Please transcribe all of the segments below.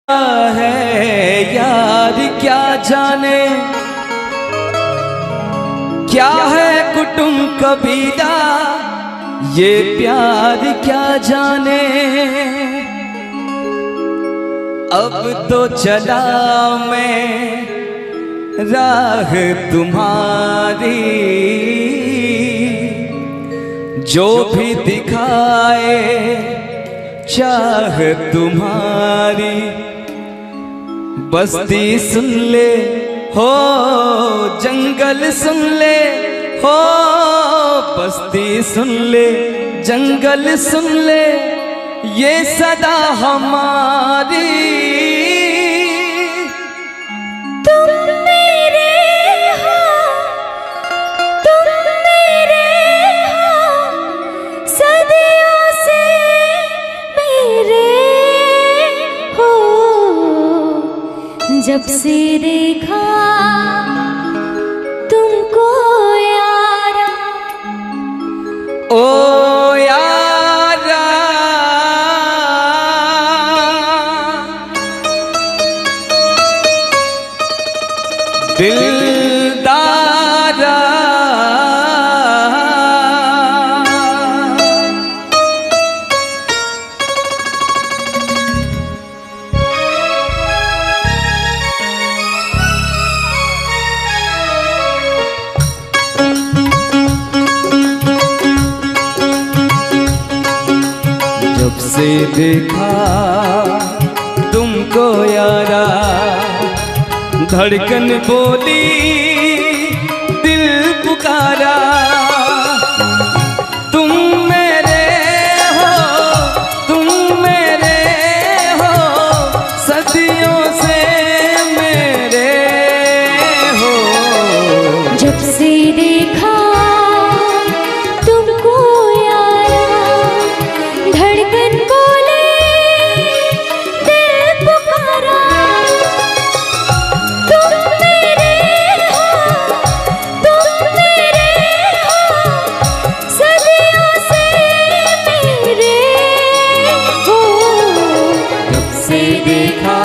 है यार क्या जाने, क्या है कुटुंब कबीला, ये प्यार क्या जाने। अब तो चला मैं राह तुम्हारी, जो भी दिखाए चाह तुम्हारी। बस्ती सुन ले हो, जंगल सुन ले हो, बस्ती सुन ले जंगल सुन ले, ये सदा हमारी। तुम मेरे हो, तुम मेरे हो, सदियों से मेरे हो। जब से देखा तुमको यारा, ओ यारा दिलदारा, जब से देखा तुमको यारा, धड़कन बोली दिल पुकारा। तुम मेरे हो, तुम मेरे हो, सदियों से मेरे हो। जब से देखा तुमको यारा, धड़कन बोले दिल पुकारा। तुम मेरे हो, तुम मेरे हो, सदियों से मेरे हो। जब से देखा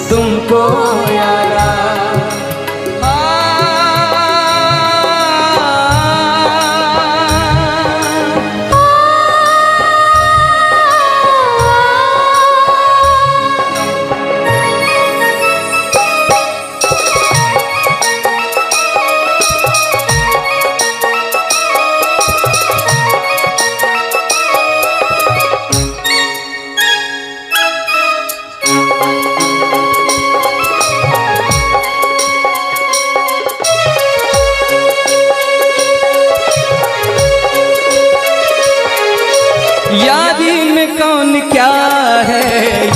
तुमको यारा, यारी में कौन क्या है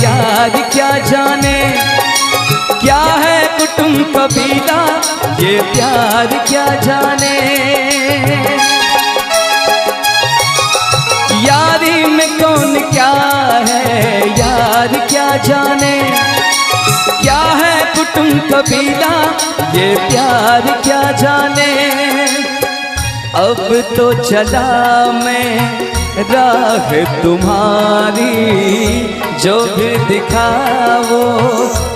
यार क्या जाने, क्या है कुटुंब कबीला, ये प्यार क्या जाने। यारी में कौन क्या है यार क्या जाने, क्या है कुटुंब कबीला, ये प्यार क्या जाने। अब तो चला मैं राह तुम्हारी, जो भी दिखाओ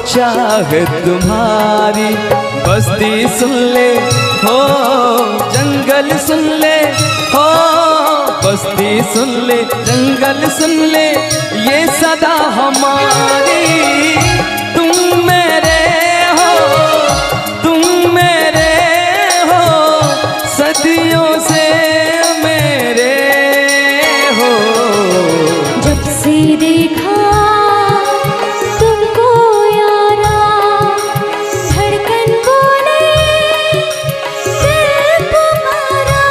चाह तुम्हारी। बस्ती सुन ले हो, जंगल सुन ले हो, बस्ती सुन ले जंगल सुन ले, ये सदा हमारी। तुम मेरे हो, तुम मेरे हो, सदियों से मेरे हो। जब से देखा तुमको यारा, धड़कन बोले दिल पुकारा।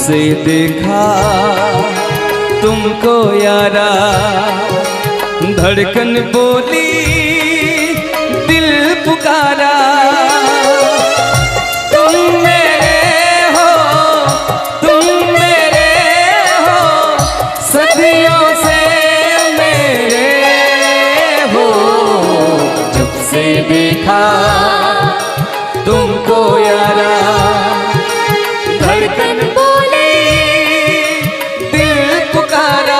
से देखा तुमको यारा, धड़कन बोली दिल पुकारा। तुम मेरे हो, तुम मेरे हो, सदियों से मेरे हो। जब से देखा तुमको यारा, धड़कन बोली दिल पुकारा।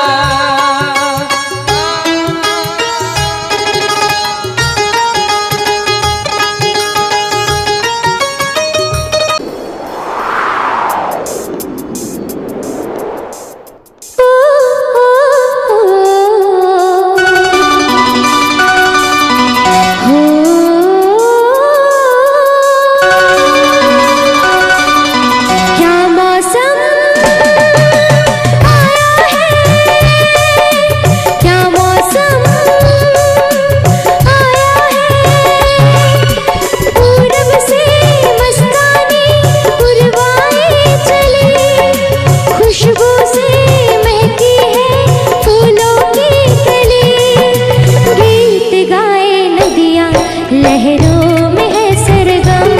लहरों में है सरगम,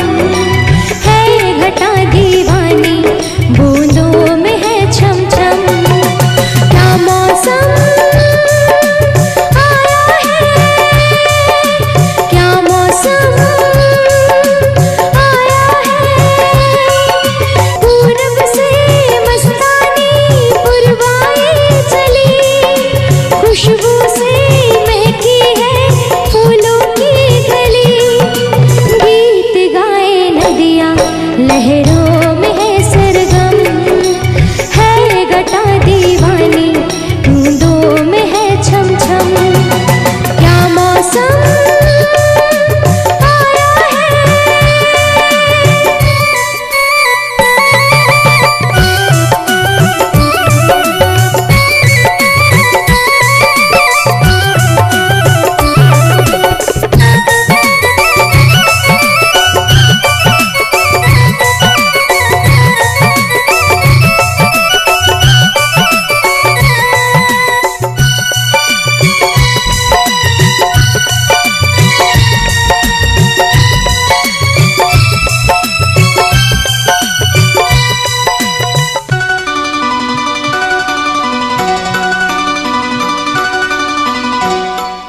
है घटा दीवानी, बूंदों में है छम छम। क्या मौसम आया है, क्या मौसम आया है। पूरब से मस्तानी पुरवाए चली, खुशबू से महकी है फूलों की गली। गीत गाए नदियाँ लहरों में है सरगम, है घटा दीवानी, बूंदों में है छम छम। क्या मौसम आया है।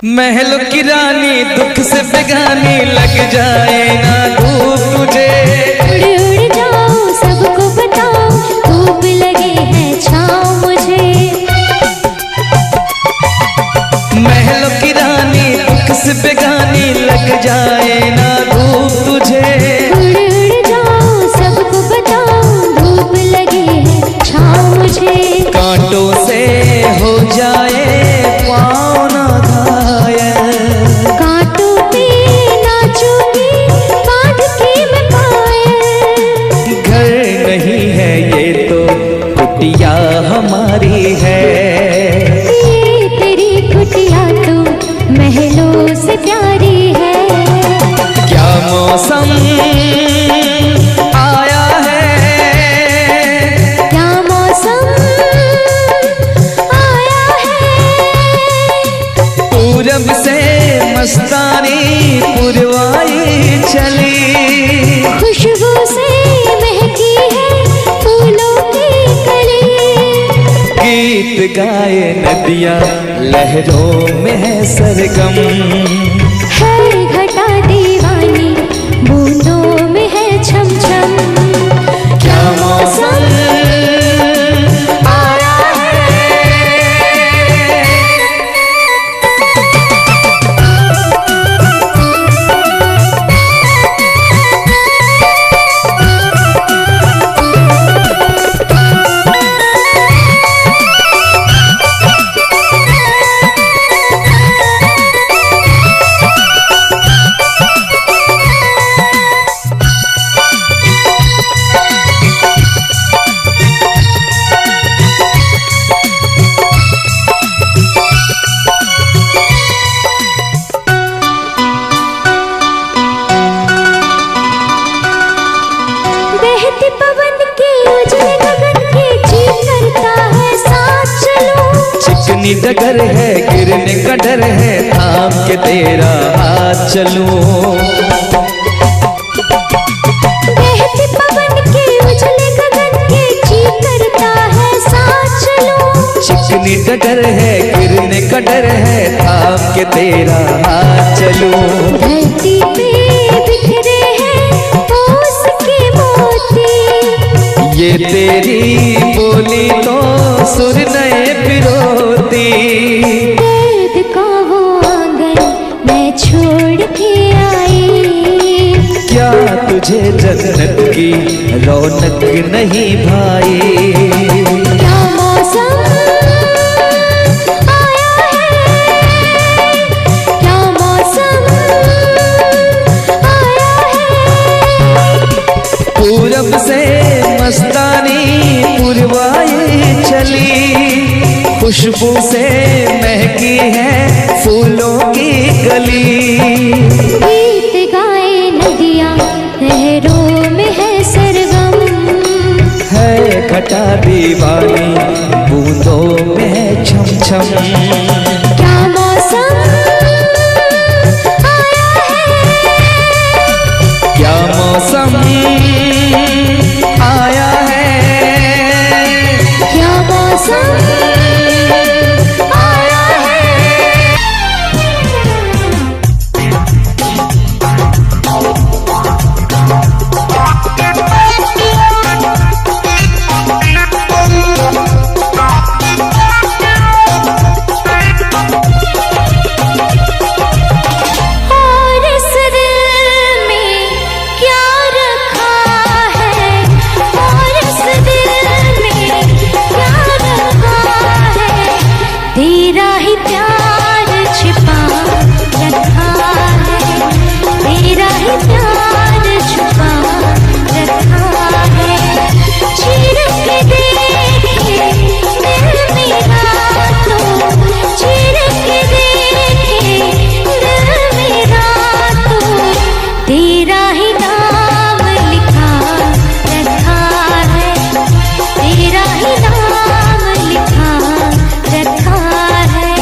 महलों की रानी दुख से बेगानी, लग जाए ना धूप तुझे। उड़ उड़ जाओ सबको बताओ, धूप लगे है छाँव मुझे। महलों की रानी दुख से बेगानी, लग जाए ना धूप तुझे। उड़ उड़ जाओ सबको बताओ, धूप लगे है छाँव मुझे। कांटों से हो जाए पाँव ना घायल, कांटों पे नाचूंगी बांध के मैं पायल। घर नहीं है ये तो कुटिया हमारी है। ये तेरी कुटिया तो महलों से प्यारी है। क्या मौसम आया है, क्या मौसम आया है। पूरब से मस्तानी पुरवाई चली, खुशबू से महकी है फूलों की कली। गीत गाए नदियाँ लहरों में है सरगम, है घटा दीवानी, बूंदों में है छम छम। क्या मौसम आया है। चिकनी डगर है, गिरने का डर है, थाम के तेरा हाथ चलूं। बहते पवन के उजले गगन के जी करता है साथ चलूं। चिकनी डगर है, गिरने का डर है, थाम के तेरा हाथ चलूं। धरती पे बिखरे हैं ओस के मोती, ये तेरी बोली तो सुर नए पिरोती। दर्द का वो आंगन मैं छोड़ के आई, क्या तुझे जन्नत की रौनक नहीं भाई? क्या मौसम आया है, क्या मौसम आया है। पूरब से मस्तानी पुरवाई चली, खुशबू से महकी है फूलों की गली। गीत गाए नदियाँ लहरों में है सरगम, है घटा दीवानी बूंदों में है छम छम। क्या मौसम आया है, क्या मौसम आया है, क्या मौसम आया है। और इस दिल में क्या रखा है, और इस दिल में क्या रखा है। तेरा ही प्यार छिपा रखा है, तेरा ही प्यार छुपा रखा है। चीर के देखे दिल मेरा तो, चीर के देखे दिल मेरा तो, तेरा ही नाम लिखा रखा है, तेरा ही नाम लिखा रखा है।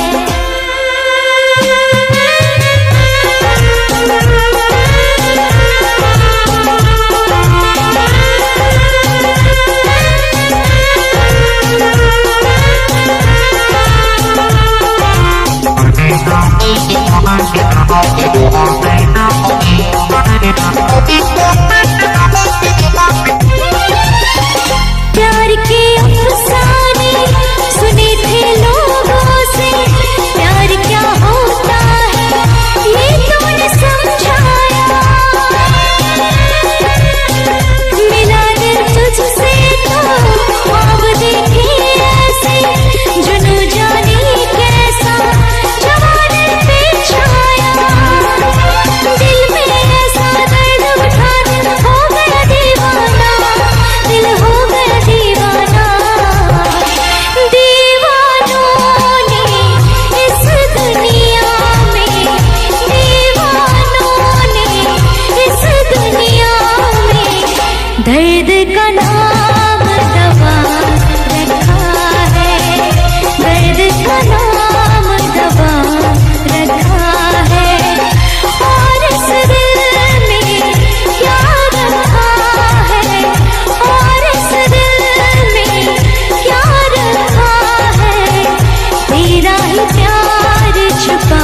प्यार के अफसाने सुने थे लोगों से, प्यार क्या होता है ये तूने समझाया। मिला दिल तुझसे तो ख्वाब देखे ऐसे, जुनू जाने कैसा जवानी पे छाया। दिल में ऐसा दर्द उठा, दिल हो गया दीवाना, दिल हो गया दीवाना। दीवानों ने इस दुनिया में, दीवानों ने इस दुनिया में दर्द का नाम दवा रखा है, दर्द का नाम दवा रखा है। और इस दिल में क्या रखा है, और इस दिल में क्या रखा है। तेरा ही प्यार छुपा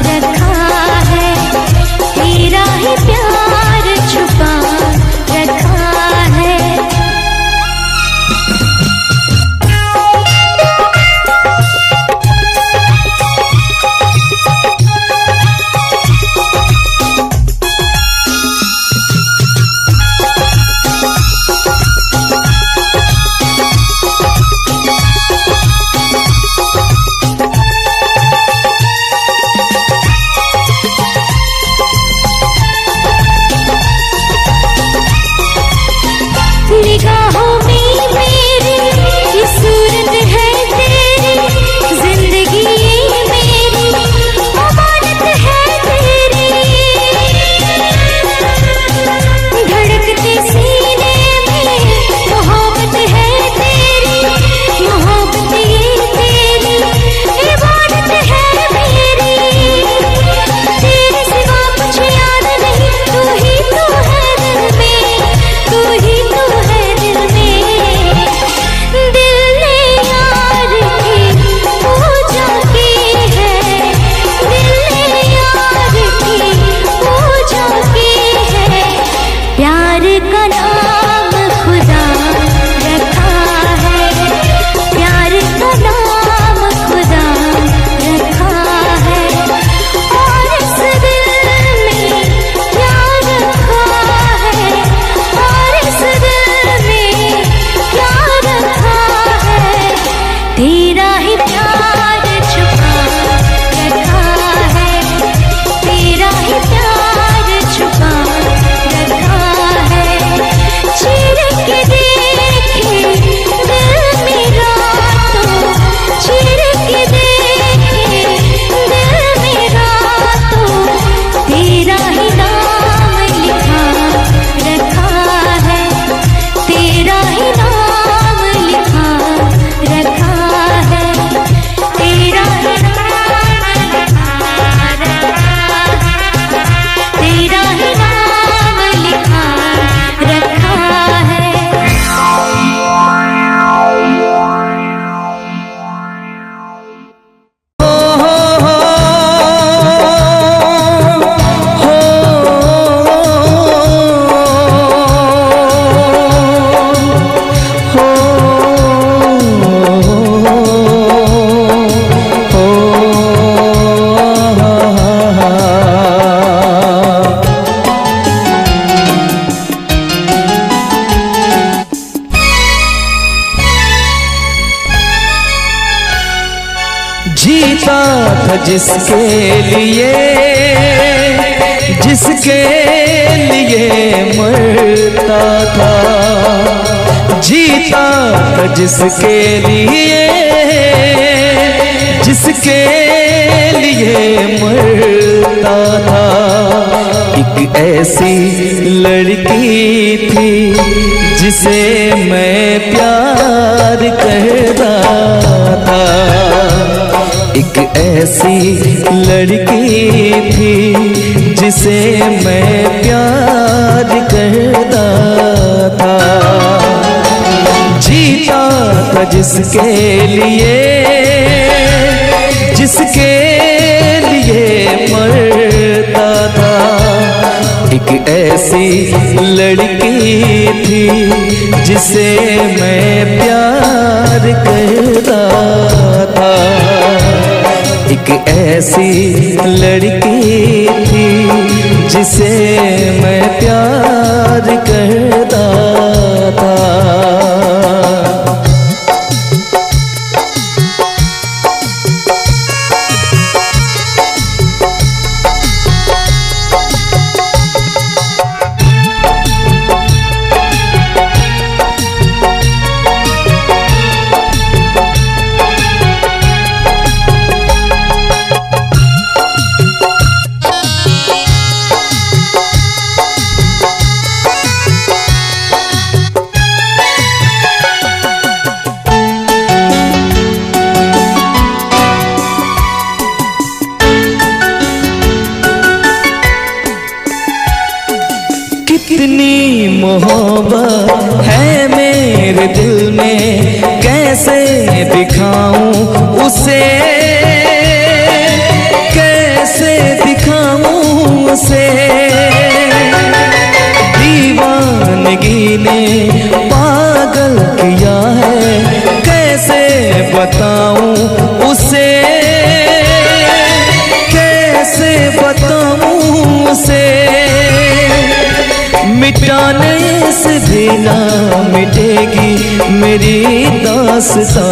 रखा है, तेरा ही प्यार छुपा रखा है। था जिसके लिए मरता था, जीता था जिसके लिए मरता था। एक ऐसी लड़की थी जिसे मैं प्यार करता था, एक ऐसी लड़की थी जिसे मैं प्यार करता था, जीता था जिसके लिए मरता था। एक ऐसी लड़की थी जिसे मैं प्यार करता था, एक ऐसी लड़की थी जिसे मैं प्यार करता था। कितनी मोहब्बत है मेरे दिल में, कैसे दिखाऊं उसे, कैसे दिखाऊं उसे। दीवानगी ने पागल किया है, कैसे बताऊं उसे, कैसे बताऊं उसे। मिटाने से भी ना मिटेगी मेरी दास्तां।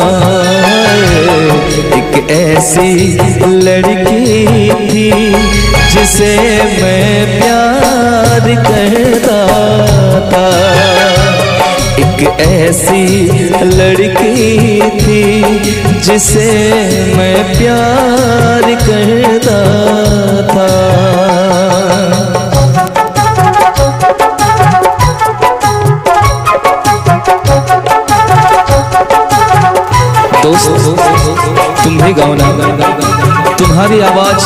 एक ऐसी लड़की थी जिसे मैं प्यार करता था, एक ऐसी लड़की थी जिसे मैं प्यार करता था। दोस्त तुम भी गाओ ना, तुम्हारी आवाज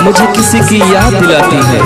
मुझे किसी की याद दिलाती है।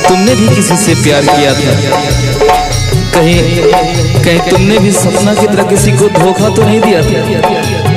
तुमने भी किसी से प्यार किया था, कहीं तुमने भी सपना की तरह किसी को धोखा तो नहीं दिया था?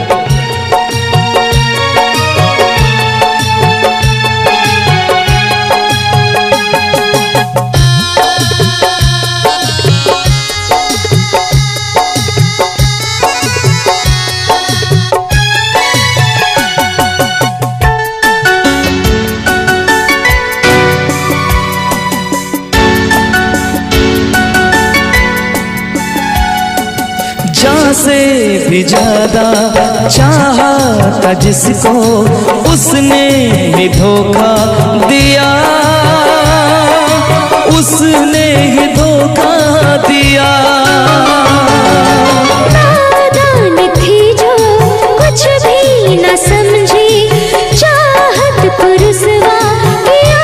से भी ज्यादा चाहा था जिसको उसने ही धोखा दिया, उसने ही धोखा दिया। नादान थी जो कुछ भी न समझी, चाहत को रुसवा किया,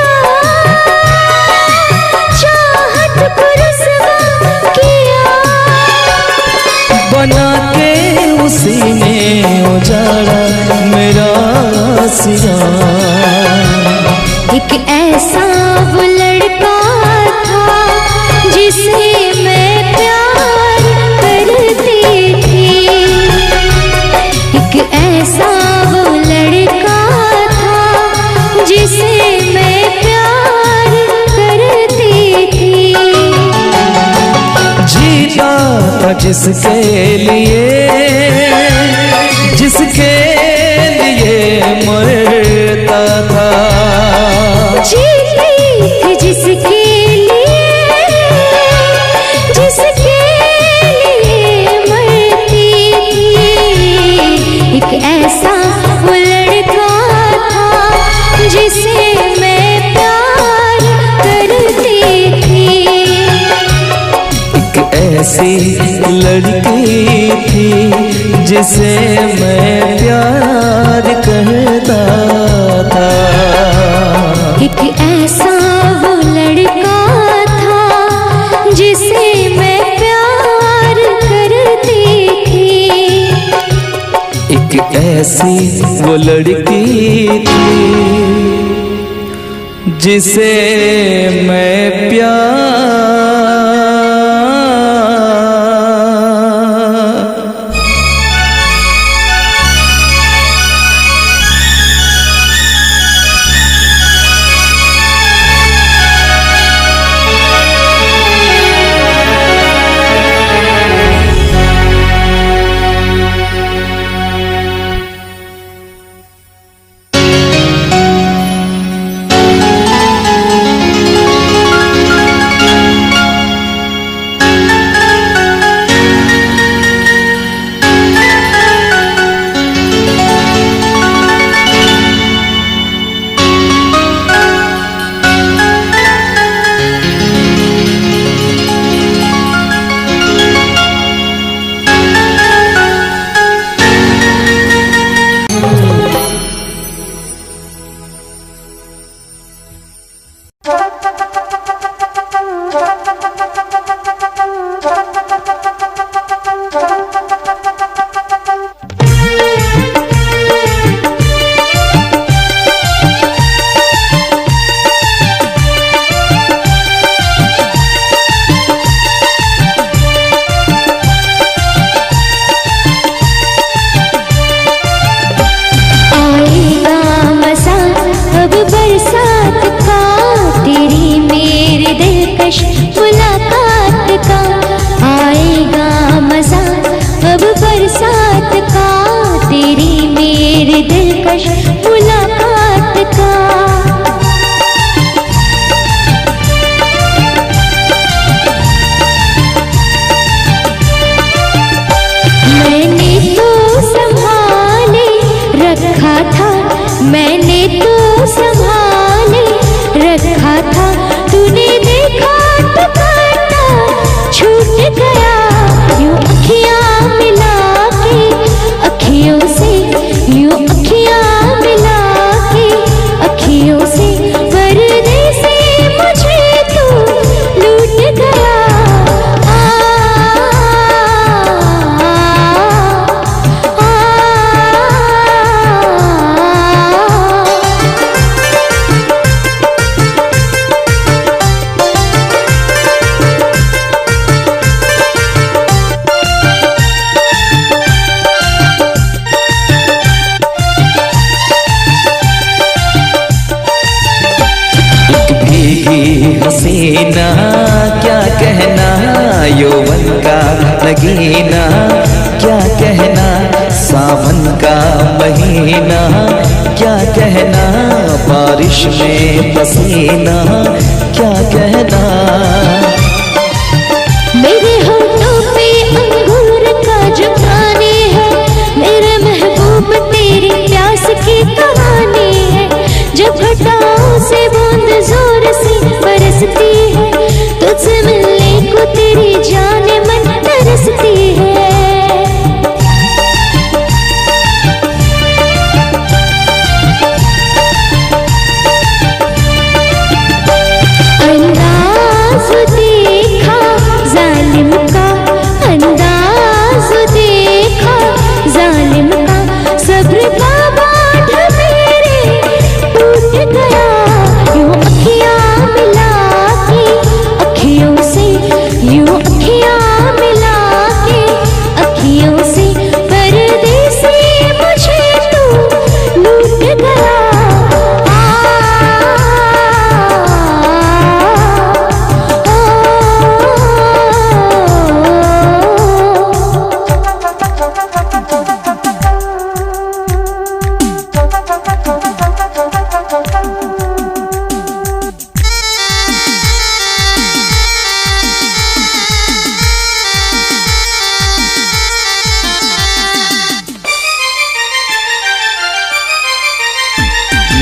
चाहत को रुसवा किया। बना के उसी ने उजाड़ा मेरा सिया। एक ऐसा वो लड़का था जिसे मैं प्यार करती थी, एक ऐसा वो लड़का था जिसे मैं प्यार करती थी। जीता था जिसके लिए, जिसके लिए मरता था। जीती थी जिसके लिए, जिसके लिए मरती थी। एक ऐसा वो लड़का था जिसे मैं प्यार करती थी। एक ऐसी लड़की थी जिसे मैं प्यार करता था। एक ऐसा वो लड़का था जिसे मैं प्यार करती थी। एक ऐसी वो लड़की थी जिसे मैं प्यार हसीना क्या कहना, यौवन का नगीना क्या कहना, सावन का महीना क्या कहना, बारिश में पसीना क्या कहना। मेरे होठों पे अंगूर का जो पानी है छटाओं से बूंद जोर से बरसती है, तुझसे मिलने को तेरी जाने मन तरसती है। अंदाज देखा जालिम का, अंदाज देखा जालिम का, सब्र का बांध मेरे टूट गया। यूं अखियां मिला के अखियों से, यूं अखियां मिला के अखियों से, परदेसी मुझे तू लूट गया।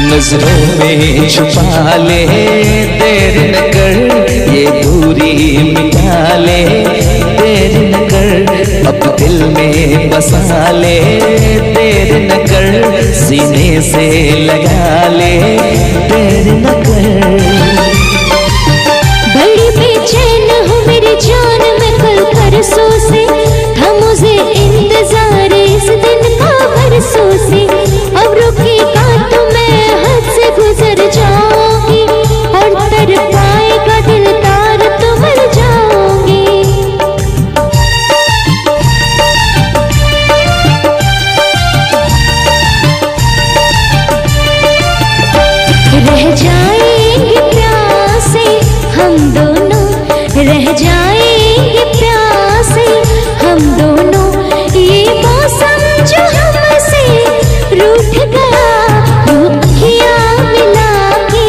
नजरों में छुपा ले, देर न कर, ये दूरी मिटा ले, देर न कर, अब दिल में बसा ले, देर न कर, सीने से लगा ले, देर न कर। बड़ी बेचैन हूँ मेरी जान मैं कल परसों से, था मुझे इंतजार इस दिन का बरसों से। अब रुकेगा तो मैं हद से गुजर जाऊंगी, और तर पाएगा दिलदार तो मर जाऊंगी। रह जाएंगे प्यासे हम दोनों, रह जाएंगे प्यासे हम दोनों, ये मौसम जो हमसे रूठ गया। यूं अखियां मिला के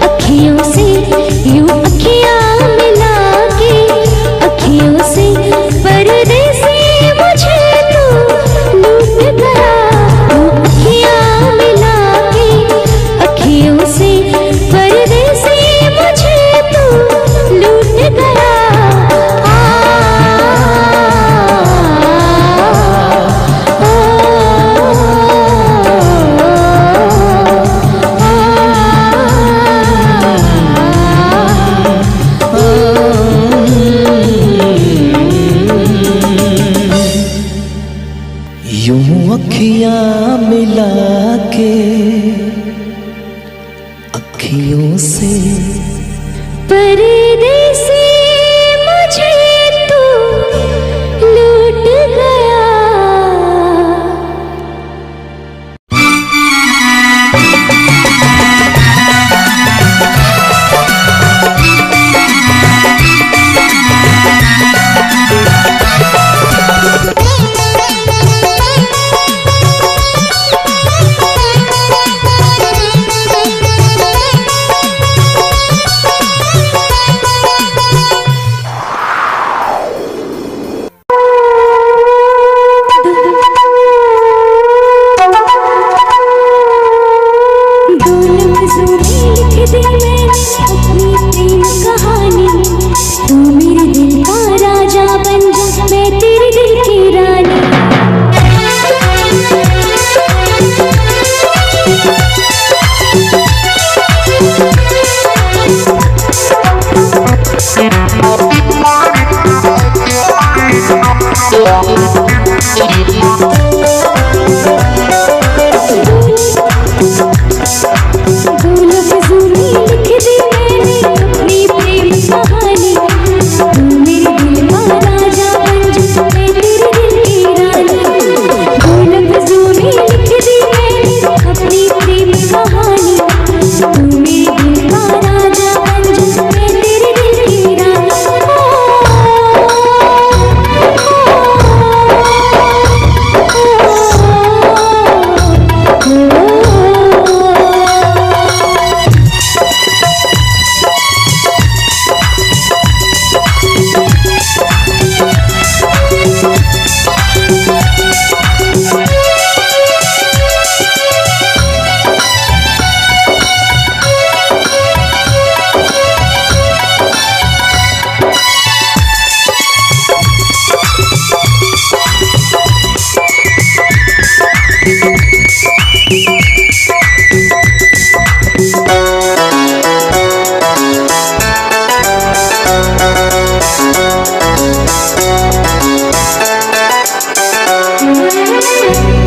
अखियों से, यूं अखियां मिला के अखियों से, परदेसी मुझे तू लूट गया। यूं अखियां मिला के अखियों से, परदेसी मुझे तू लूट गया। यूं अखियां मिला के अखियों से, परदेसी मुझे तू लूट गया।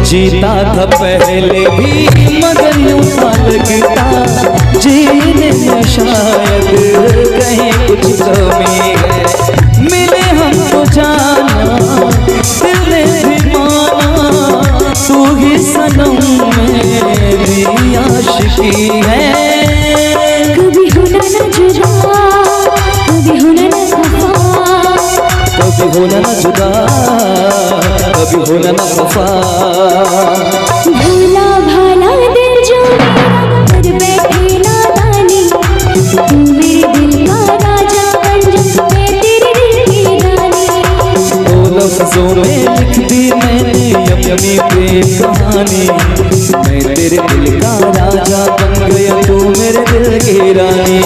जीता था पहले भी मगर यूं था लगता जीने में शायद कहीं कुछ कमी है। मिले हमको जाना दिल ने भी माना तू ही सनम मेरी आशिकी है। कभी होना न जुदा, कभी होना न खफा, कभी होना न जुदा, कभी होना न खफा। भोला भाला दिल जो मेरा कर बैठे नादानी, तू मेरे दिल का राजा बन जा, मैं तेरे दिल की रानी। दो लफ्जों में लिख दी मैंने अपनी प्रेम कहानी, मैं तेरे दिल का राजा बन गया तू मेरे दिल की रानी।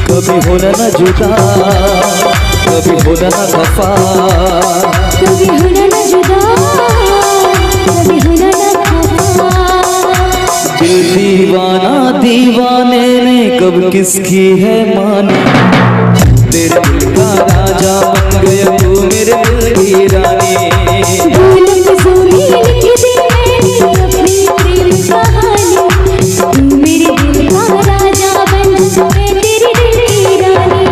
कभी होना न जुदा, कभी होना न खफा, कभी होना न जुदा, कभी होना न खफा। दिल दीवाना दीवाने ने कब किसकी है मानी, तेरे दिल का राजा बन गया तू मेरे दिल की रानी। भूल लफ्जों में लिख दी मैंने अपनी प्रेम कहानी, तू मेरे दिल का राजा बन जा, मैं तेरे दिल की रानी।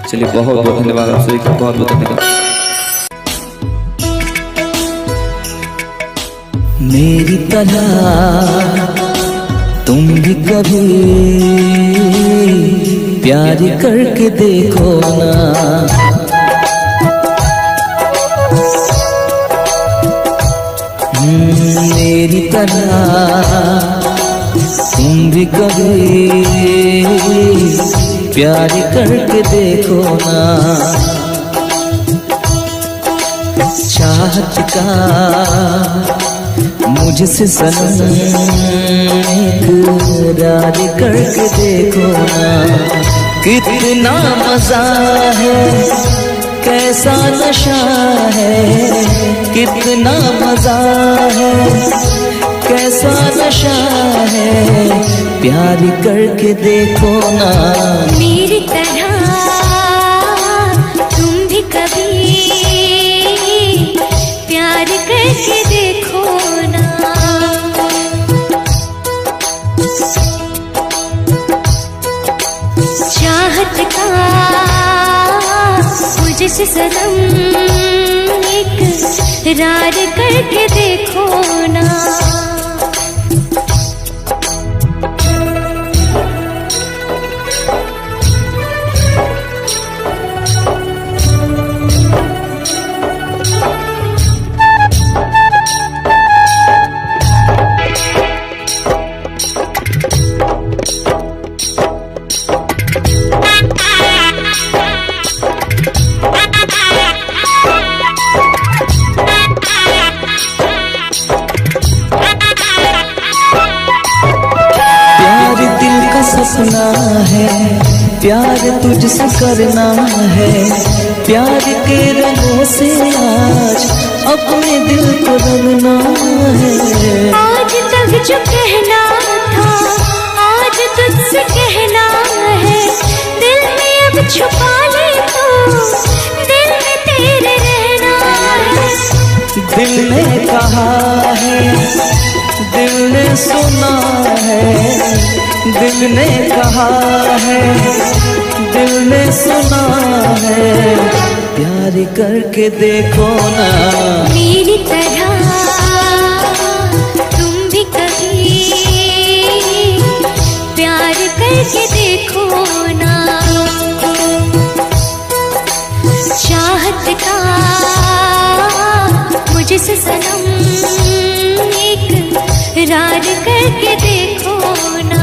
चलिए बहुत बहुत धन्यवाद आप सभी का, बहुत बहुत धन्यवाद। मेरी तरह तुम भी कभी प्यार करके देखो ना, मेरी तरह तुम भी कभी प्यार करके देखो ना। चाहत का मुझसे सनम इकरार करके देखो ना। कितना मजा है, कैसा नशा है, कितना मजा है, कैसा नशा है, प्यार करके देखो ना। मेरी तरह तुम भी कभी प्यार करके देखो ना। चाहत का मुझसे सनम इकरार करके देखो ना। बसना है, प्यार तुझसे करना है, प्यार के रंगों से आज अपने दिल को रंगना है। आज तक जो कहना था आज तुझसे कहना है, दिल में अब छुपा ले तो दिल में तेरे रहना है। दिल ने कहा है, दिल ने सुना है, दिल ने कहा है, दिल ने सुना है, प्यार करके देखो ना मेरी तरह तुम भी कभी प्यार करके देखो ना। चाहत का मुझसे सनम इकरार करके देखो ना।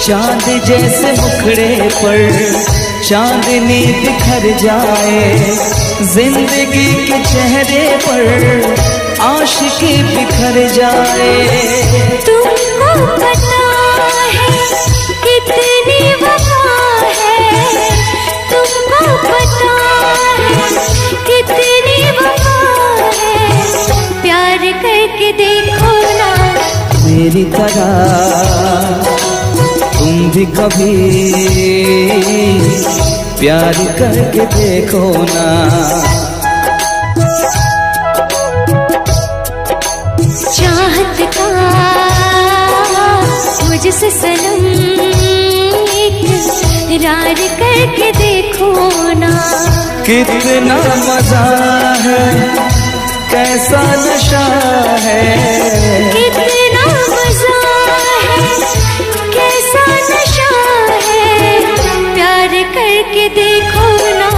चांद जैसे मुखड़े पर चांदनी बिखर जाए, जिंदगी के चेहरे पर आशिकी बिखर जाए। तुमको पता है कितनी वफा है, तुमको पता है कितनी वफा है, प्यार करके देखो ना मेरी तरह तुम भी कभी प्यार करके देखो ना। चाहत का मुझसे सनम इकरार करके देखो ना। कितना मजा है, कैसा नशा है, कितना मजा है, कैसा नशा है, प्यार करके देखो ना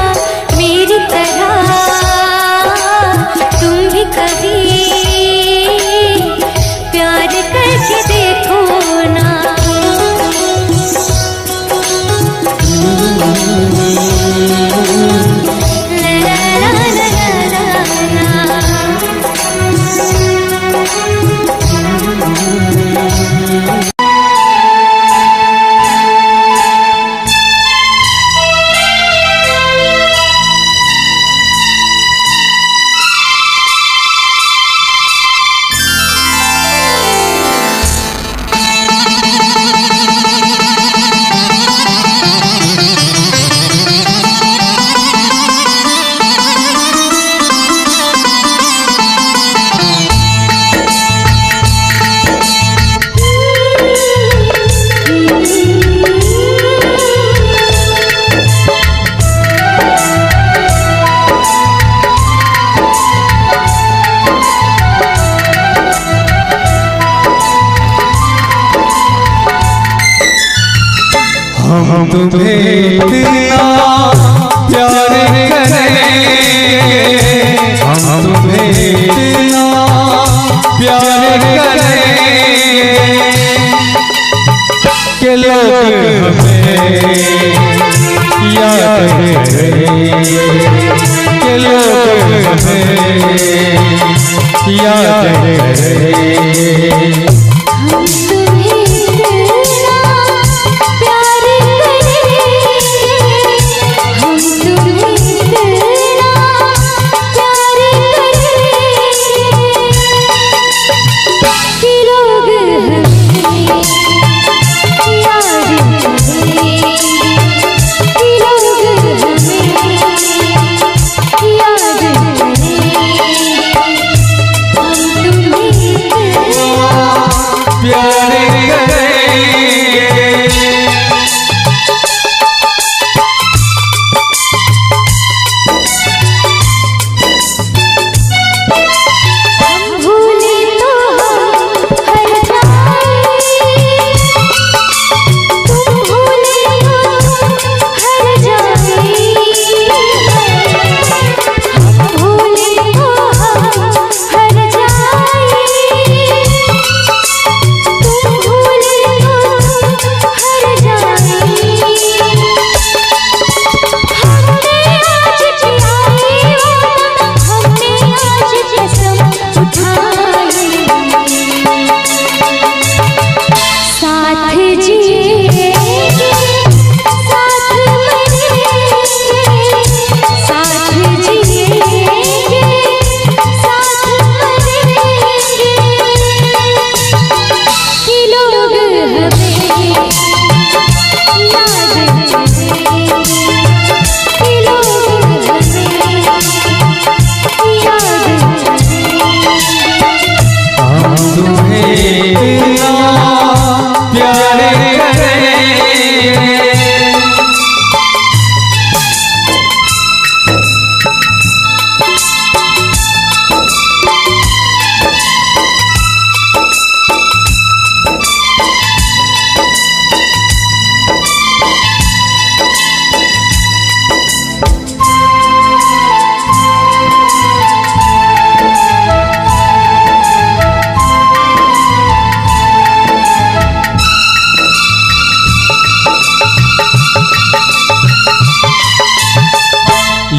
मेरी तरह तुम भी कभी प्यार करके देखो ना। ला ला ला ला ला हम तुम्हें इतना प्यार करेंगे, हम तुम्हें इतना प्यार करेंगे कि लोग हमें याद करेंगे, कि लोग हमें याद करेंगे। प्यार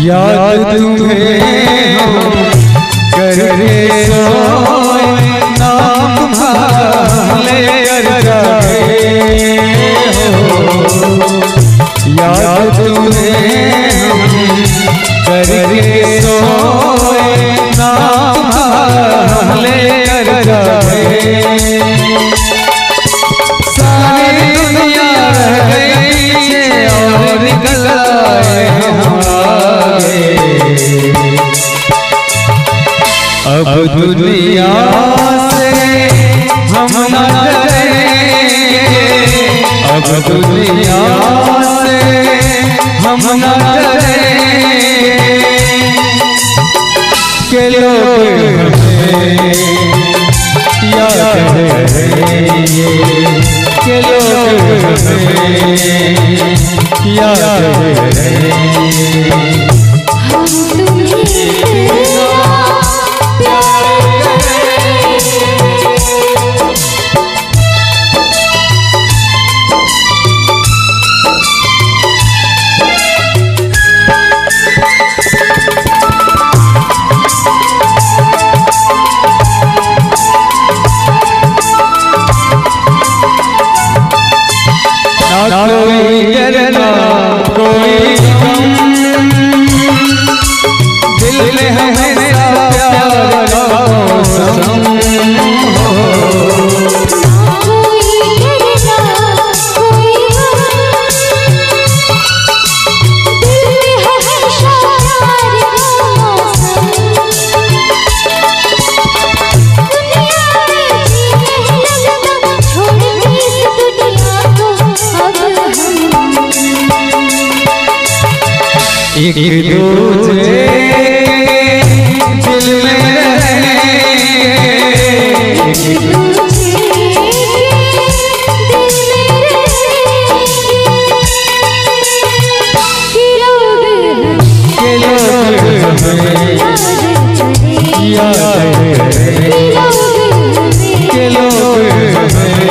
याद तुम्हें हम करके सोए नाम भाले जागे हो। याद तुम्हें हम करके सोए नाम भाले जागे। सारी दुनिया रह गई पीछे और निकल आए हम अब दुनिया से हम न डरेंगे। अब दुनिया से हम न डरेंगे के लोग हमें याद करेंगे। के लोग हमें याद करेंगे। ना कोई डरना कोई गम, दिल में है हमेशा प्यार का मौसम हो। कोई डरना कोई गम, दिल में है हमेशा प्यार का मौसम। दुनिया में जी नहीं लगता, छोड़ के इस दुनिया को अब हम एक दूसरे दिल में रहेंगे। एक दूसरे दिल में रहेंगे। कि लोग के लोग हमें याद करें। के लोग हमें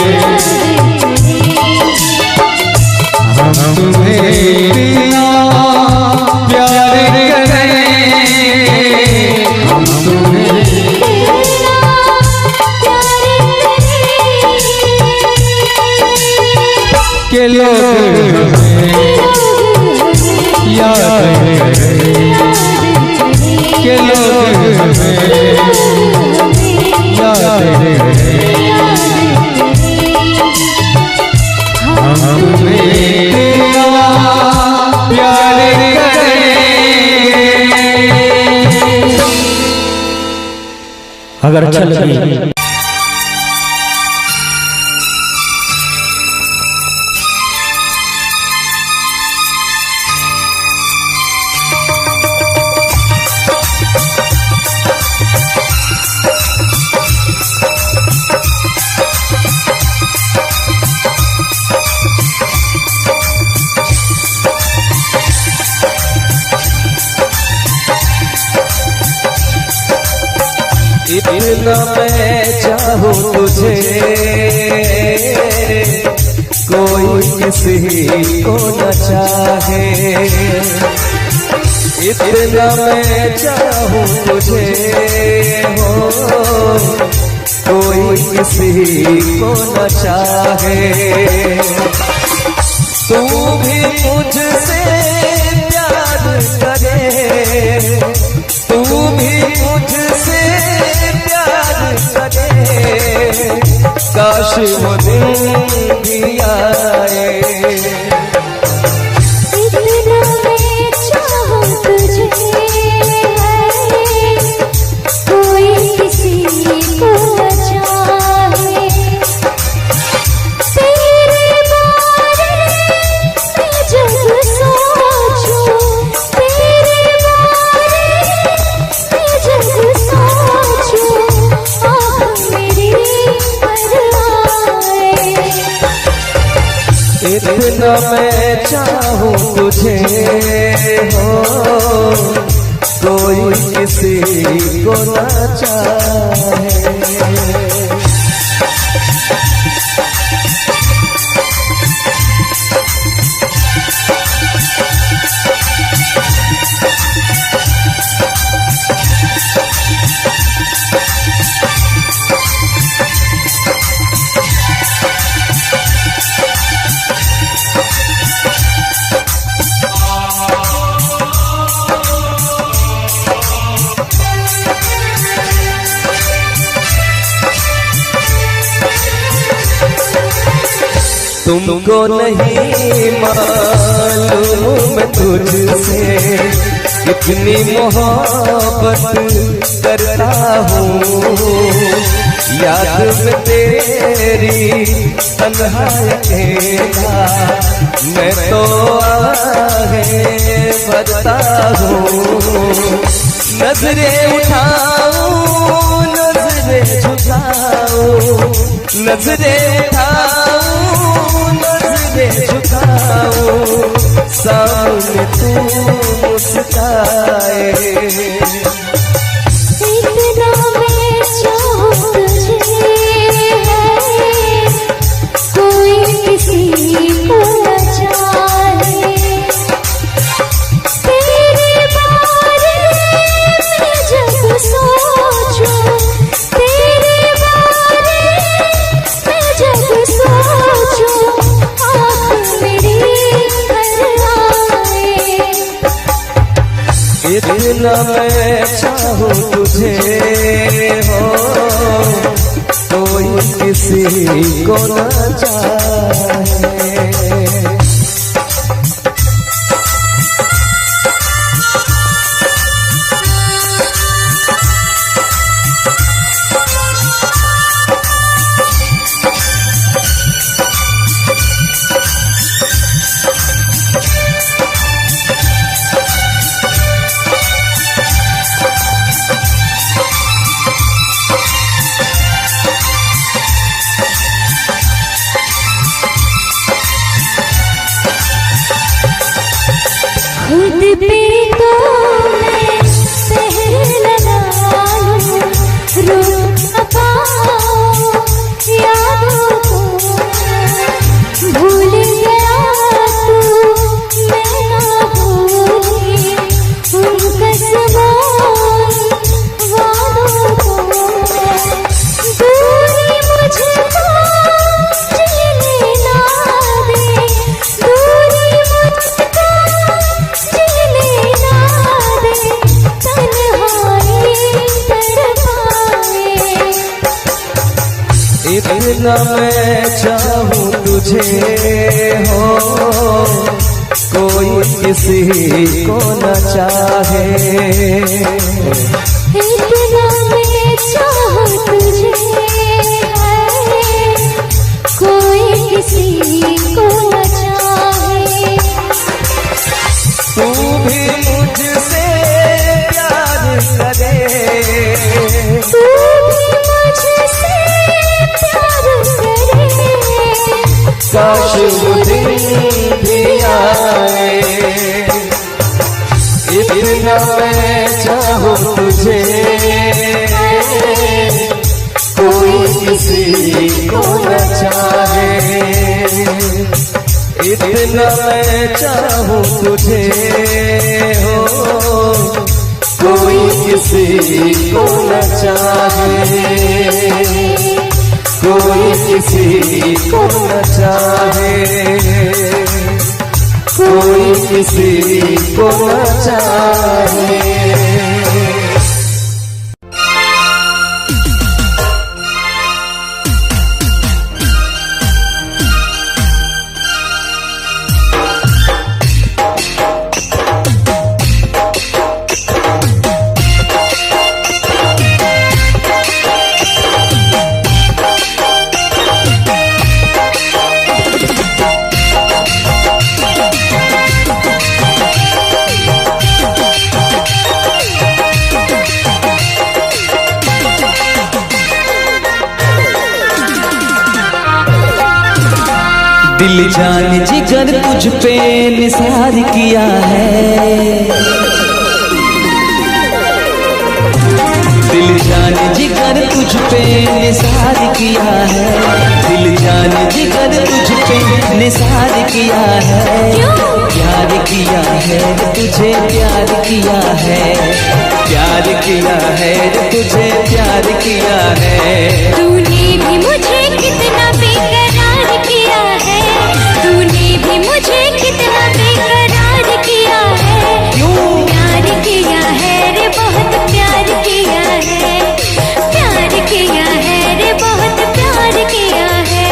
हम तुम्हें बिना प्यार करेंगे। हम तुम्हें के लोग हमें याद करें। के लोग हमें याद करें। हम तुम्हें बिना प्यार करेंगे। अगर अच्छा लगे इतना मैं चाहूँ तुझे कोई किसी को न चाहे। इतना मैं चाहूँ तुझे हो कोई किसी को न चाहे। तू भी मुझसे प्यार करे, तू भी मुझसे प्यार करे। काश वो दिन भी आ इतना मैं चाहूं तुझे कोई किसी को न चाहे। तेरे बारे में जब सोचूं, तेरे बारे में जब सोचूं, आँख मेरी भर आए। इतना मैं चाहूं तुझे हो कोई किसी को न चाहे। तुमको नहीं मालूम मैं तुझसे कितनी मोहब्बत करता हूँ। याद में तेरी तन्हा अकेला मैं तो आहें भरता हूँ। नजरें उठाऊं नजरें झुकाऊं, नजरें उठाऊं नजरें झुकाऊं, सामने तू मुस्काए। इतना मैं चाहूं तुझे कोई किसी को न चाहे। तेरे बारे में जब सोचूं, तेरे बारे में जब सोचूं, आँख मेरी भर आए। इतना मैं चाहूं तुझे हो कोई किसी को न चाहे। खुद पे तो मैं सहर लगा लूं, रुक न पाऊं यादों को। भूल गया तू मैं ना भूली उन कसमों वादों को। दूरी मुझको जीने ना दे, दूरी मुझको जीने ना दे, तन्हाई तड़पाए। इतना मैं चाहूं तुझे हो कोई किसी को न चाहे। इतना मैं चाहूं तुझे कोई किसी को न चाहे। तू भी मुझसे प्यार करे, तू भी मुझसे प्यार करे। काश वो दिन भी आए। इतना मैं चाहूं तुझे कोई किसी को न चाहे। इतना मैं चाहूं तुझे हो कोई किसी को न चाहे। कोई किसी को न चाहे, कोई किसी को न चाहे। दिल जान जिगर तुझ पे निसार किया है, दिल जान जिगर तुझ पे निसार किया है, दिल जान जिगर तुझ पे निसार किया है, प्यार किया है तुझे प्यार किया है, प्यार किया है तुझे प्यार किया है। तूने भी मुझे कितना बेकरार किया है, तूने भी मुझे कितना बेकरार किया है, क्यों प्यार किया है रे बहुत प्यार किया है, प्यार किया है रे बहुत प्यार किया है।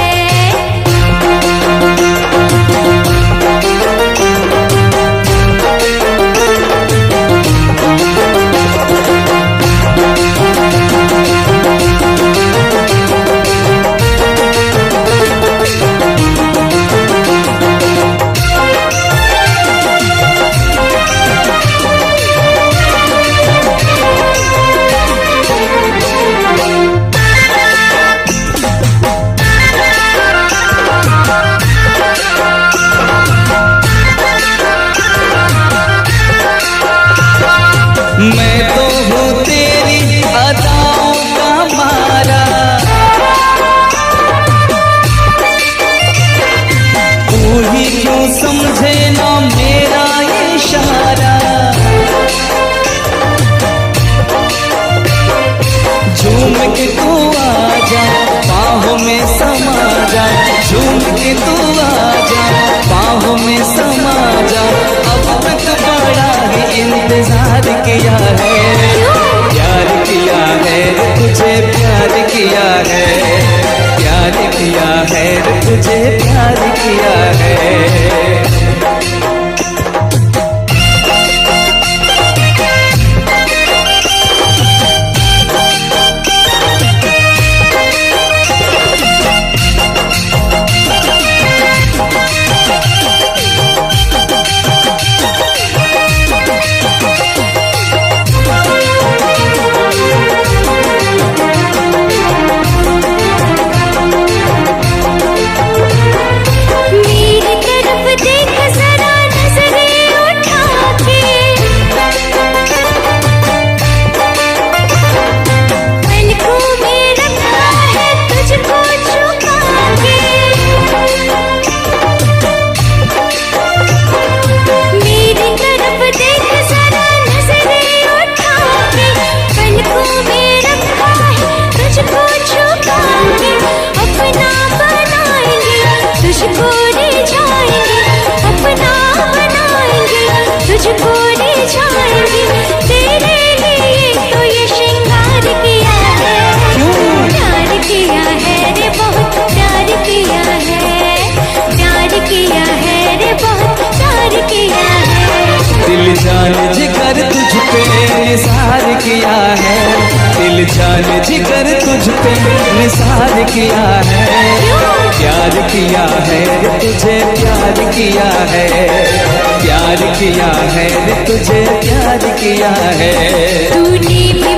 मैं तो हूँ तेरी अदाओं का मारा, तू ही क्यों समझे ना मेरा इशारा, झूम के तू आजा बाहों में समा जा, झूम के तू आजा बाहों में समा जा, अब तक बड़ा ही इंतजार किया है, प्यार किया है तुझे प्यार किया है, प्यार किया है तुझे प्यार किया है। मेरी तरफ देख जरा नजरें उठा के, पलकों में रखा है तुझको छुपा के, मेरी तरफ देख जरा नजरें उठा के, पलकों में रखा है तुझको छुपा के, अपना बनाएंगे तुझको रिझाएंगे, अपना बनाएंगे तुझको रिझाएंगे, तेरे लिए तो ये श्रृंगार किया है, प्यार किया है रे बहुत प्यार किया है, प्यार किया है रे बहुत प्यार किया है। दिल जान जिगर तुझ पे निसार किया है, दिल जान जिगर तुझ पे निसार किया है, प्यार किया है तुझे प्यार किया है, प्यार किया है तुझे प्यार किया है। तूने भी